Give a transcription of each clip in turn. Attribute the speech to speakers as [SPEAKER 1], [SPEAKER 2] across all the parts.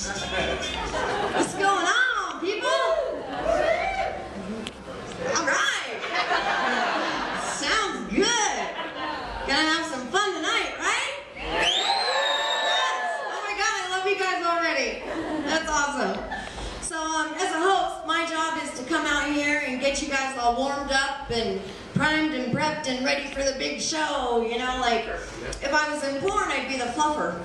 [SPEAKER 1] What's going on, people? All right. Sounds good. Gonna have some fun tonight, right? Yes. Oh my God, I love you guys already. That's awesome. So, as a host, my job is to come out here and get you guys all warmed up and primed and prepped and ready for the big show. You know, like if I was in porn, I'd be the fluffer.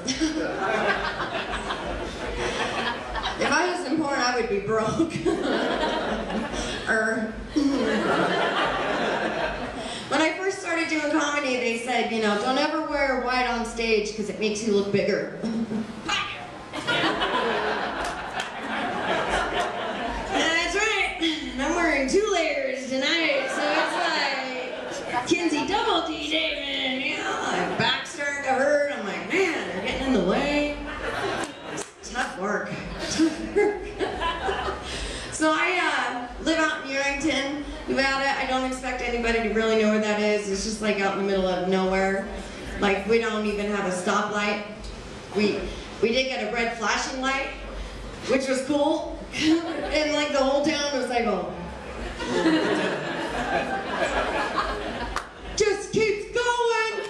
[SPEAKER 1] If I was in porn, I would be broke. When I first started doing comedy, they said, you know, don't ever wear white on stage because it makes you look bigger. That's right. And I'm wearing 2 layers tonight, so it's like Kinsie Damon, you know, my back's starting to hurt. I'm like, man, they're getting in the way. Tough work. So I live out in Yerington, Nevada. I don't expect anybody to really know where that is. It's just like out in the middle of nowhere. Like we don't even have a stoplight. We did get a red flashing light, which was cool. And like the whole town was like, oh. Just keeps going.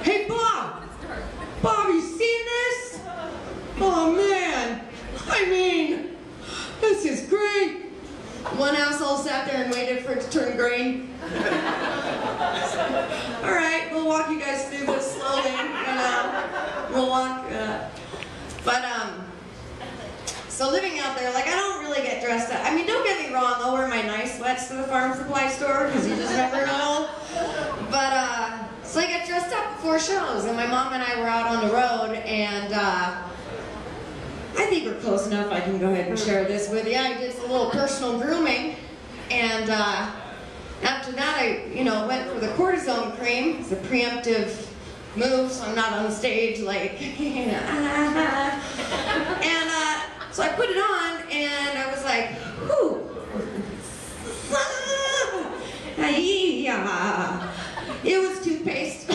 [SPEAKER 1] Hey Bob, you seen this? Oh man, I mean, this is great. One asshole sat there and waited for it to turn green. All right, we'll walk you guys through this slowly. We'll walk. So living out there, like I don't really get dressed up. I mean, don't get me wrong, I'll wear my nice sweats to the farm supply store because you just never know. But so I get dressed up before shows, and my mom and I were out on the road, and I think we're close enough I can go ahead and share this with you. I did a little personal grooming, and after that I, went for the cortisone cream. It's a preemptive move, so I'm not on stage like, and so I put it on, and I was like, whew. It was toothpaste.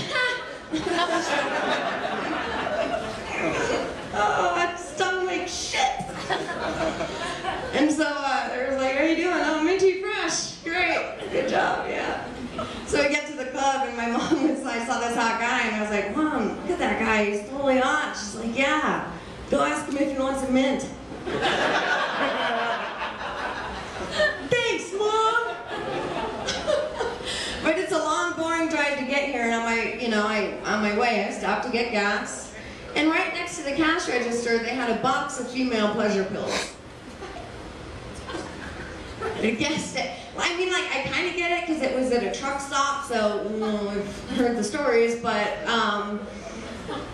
[SPEAKER 1] Oh, it stung like shit. And so they were like, how are you doing? Oh, minty fresh. Great. Good job, yeah. So we get to the club, and my mom was like, I saw this hot guy, and I was like, Mom, look at that guy. He's totally hot. She's like, yeah. Go ask him if he wants a mint. Thanks, Mom. But it's a long, boring drive to get here, and on my way, I stopped to get gas. And right next to the cash register, they had a box of female pleasure pills. I guessed it. Well, I mean, like, I kind of get it because it was at a truck stop, so, I've heard the stories, but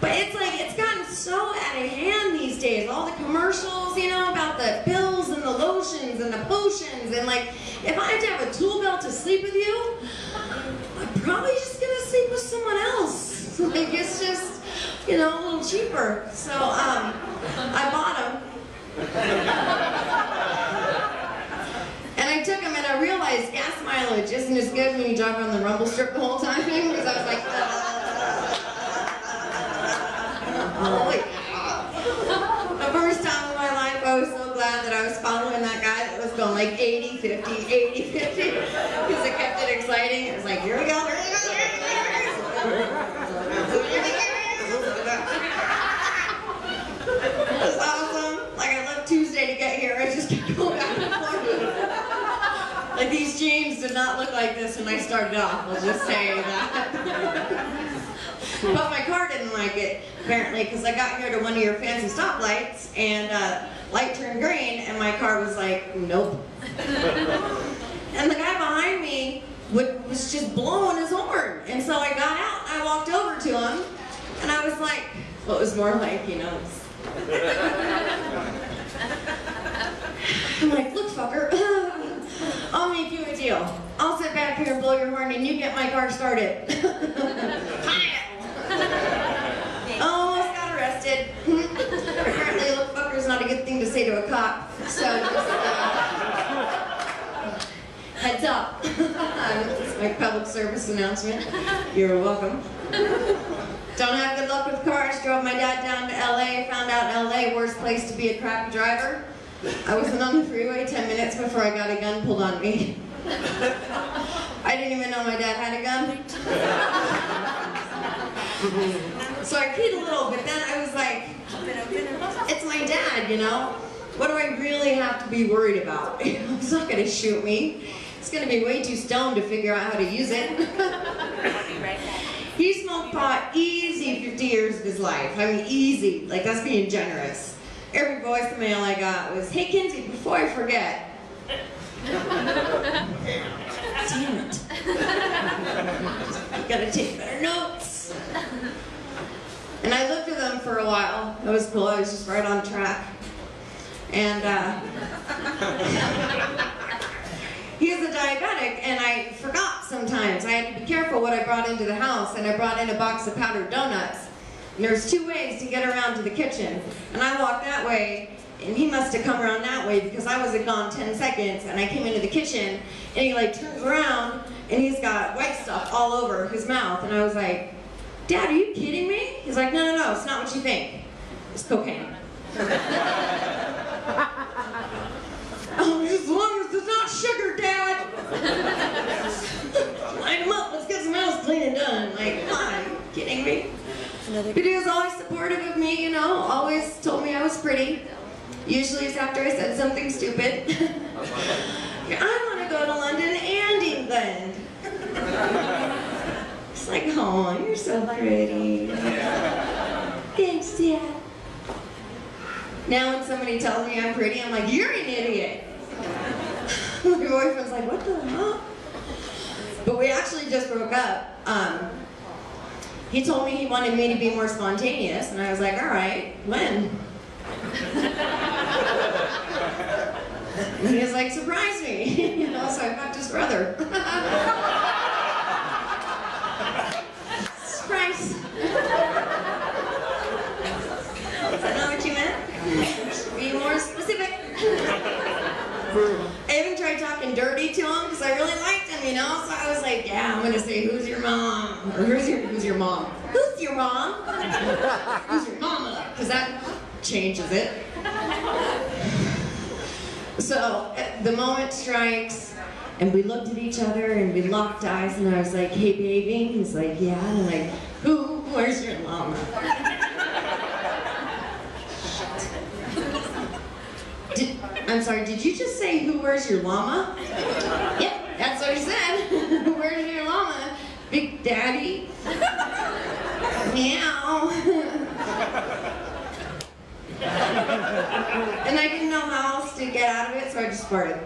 [SPEAKER 1] it's like, it's gotten so out of hand these days. All the commercials, about the pills and the lotions and the potions, and like, if I had to have a tool belt to sleep with you, I'm probably just gonna sleep with someone else. Like, it's just, a little cheaper. So, I bought them. And I took them, and I realized gas mileage isn't as good when you drive on the rumble strip the whole time, because I was like, oh yeah. The first time in my life, I was so glad that I was following that guy that was going like 80, 50, 80, 50, because it kept it exciting. It was like, here we go, here we go, here we go. It was awesome. Like, I left Tuesday to get here. I just kept going back and forth. Like, these jeans did not look like this when I started off. I'll just say that. But my car didn't like it, apparently, because I got here to one of your fancy stoplights, and light turned green, and my car was like, nope. And the guy behind me was just blowing his horn. And so I got out, and I walked over to him, and I was like, well, it was more like, I'm like, look, fucker, I'll make you a deal. I'll sit back here and blow your horn, and you get my car started. Almost got arrested. Apparently, look, fucker's not a good thing to say to a cop. So just, heads up. This is my public service announcement. You're welcome. Don't have good luck with cars. Drove my dad down to LA. Found out LA, worst place to be a crappy driver. I wasn't on the freeway 10 minutes before I got a gun pulled on me. I didn't even know my dad had a gun. So I peed a little, but then I was like, it's my dad, you know? What do I really have to be worried about? He's not gonna shoot me. He's gonna be way too stoned to figure out how to use it. He smoked pot easy 50 years of his life. I mean, easy. Like, that's being generous. Every voicemail I got was, hey, Kinsie, before I forget. Damn it. You gotta take better notes. And I looked at them for a while. That was cool. I was just right on track. And he is a diabetic, and I forgot sometimes. I had to be careful what I brought into the house, and I brought in a box of powdered donuts. And there's 2 ways to get around to the kitchen. And I walked that way, and he must have come around that way because I wasn't gone 10 seconds, and I came into the kitchen, and he like turns around, and he's got white stuff all over his mouth, and I was like, Dad, are you kidding me? He's like, no, it's not what you think. It's cocaine. Oh, as long as it's not sugar, Dad. Line him up, let's get some house clean and done. Like, come on, are you kidding me? But he was always supportive of me, you know, always told me I was pretty. Usually it's after I said something stupid. I want to go to London and England. It's like, oh, you're so pretty. Thanks, Dad. Now when somebody tells me I'm pretty, I'm like, you're an idiot. My boyfriend's like, what the hell? But we actually just broke up. He told me he wanted me to be more spontaneous, and I was like, all right, when? And he was like, surprise me. You know, so I fucked his brother. Surprise. Is that not what you meant? Be more specific. I even tried talking dirty to him because I really liked him, you know? So I was like, yeah, I'm gonna say, who's your mom? Or who's your mom? Who's your mom? Who's your mama? Because that changes it. So the moment strikes, and we looked at each other and we locked eyes, and I was like, hey baby. He's like, yeah. And I'm like, where's your mama? I'm sorry, did you just say, where's your llama? Yep, that's what he said. Where's your llama? Big Daddy? Meow. And I didn't know how else to get out of it, so I just farted.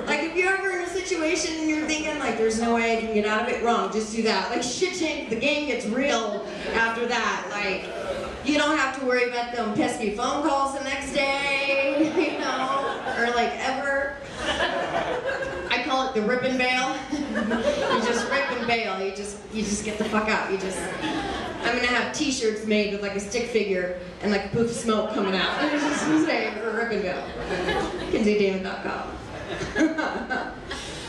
[SPEAKER 1] Like, if you're ever in a situation and you're thinking, like, there's no way I can get out of it, wrong, just do that. Like, shit change, the game gets real after that. Like, you don't have to worry about them pesky phone calls the next day, you know, or like ever. I call it the rip and bail. You just rip and bail. You just get the fuck out. I'm gonna have T-shirts made with like a stick figure and like a poof of smoke coming out. And it's just saying rip and bail. KinsieDamon.com.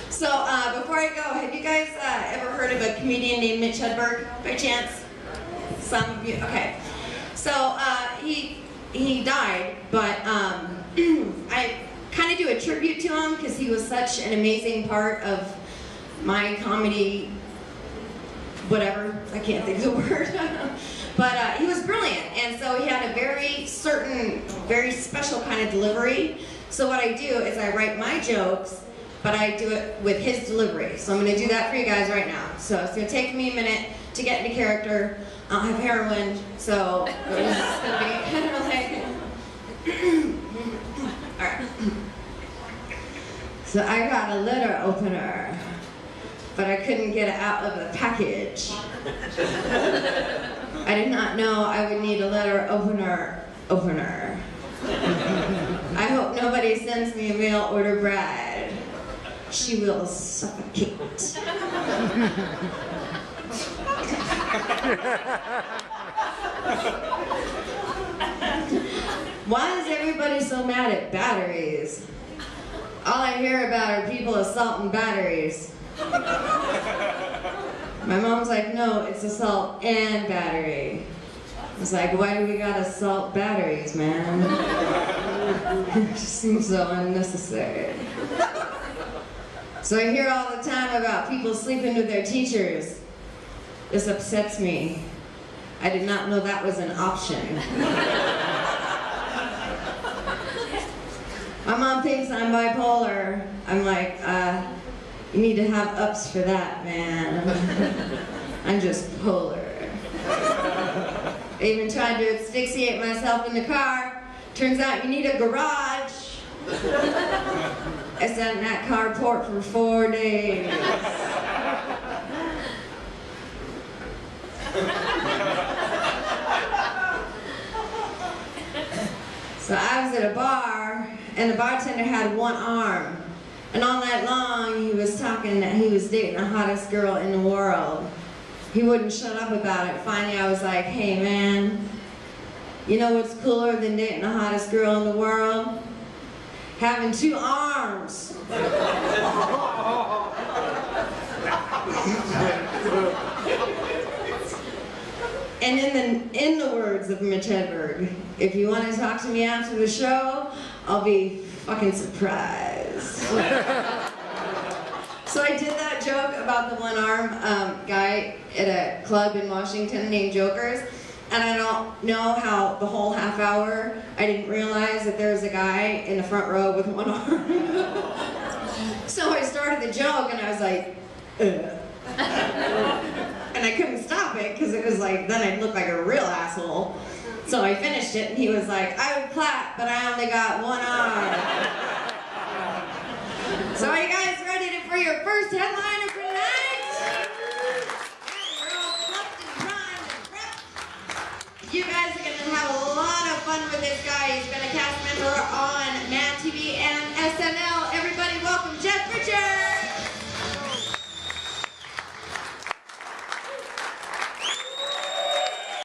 [SPEAKER 1] So before I go, have you guys ever heard of a comedian named Mitch Hedberg by chance? Some of you, okay. So he died, but I kind of do a tribute to him because he was such an amazing part of my comedy, whatever, I can't think of the word. But he was brilliant, and so he had a very certain, very special kind of delivery. So what I do is I write my jokes, but I do it with his delivery. So I'm going to do that for you guys right now. So it's going to take me a minute to get into character. I'll have heroin, so it's going to be kind of like... Alright. So I got a letter opener, but I couldn't get it out of the package. I did not know I would need a letter opener. I hope nobody sends me a mail order bride. She will suffocate. Why is everybody so mad at batteries? All I hear about are people assaulting batteries. My mom's like, no, it's assault and battery. I was like, why do we got assault batteries, man? It just seems so unnecessary. So I hear all the time about people sleeping with their teachers. This upsets me. I did not know that was an option. My mom thinks I'm bipolar. I'm like, you need to have ups for that, man. I'm just polar. I even tried to asphyxiate myself in the car. Turns out you need a garage. I sat in that carport for 4 days. So I was at a bar, and the bartender had one arm. And all night long, he was talking that he was dating the hottest girl in the world. He wouldn't shut up about it. Finally, I was like, hey, man, you know what's cooler than dating the hottest girl in the world? Having 2 arms. And in the words of Mitch Hedberg, if you want to talk to me after the show, I'll be fucking surprised. So I did that joke about the one-arm guy at a club in Washington named Joker's, and I don't know how the whole half hour I didn't realize that there was a guy in the front row with one arm. So I started the joke and I was like, and I couldn't stop it because it was like, then I'd look like a real asshole. So I finished it and he was like, I would clap, but I only got one arm. So are you guys ready for your first headliner for tonight? We're all plucked and primed and prepped. You guys are going to have a lot of fun with this guy. He's been a cast member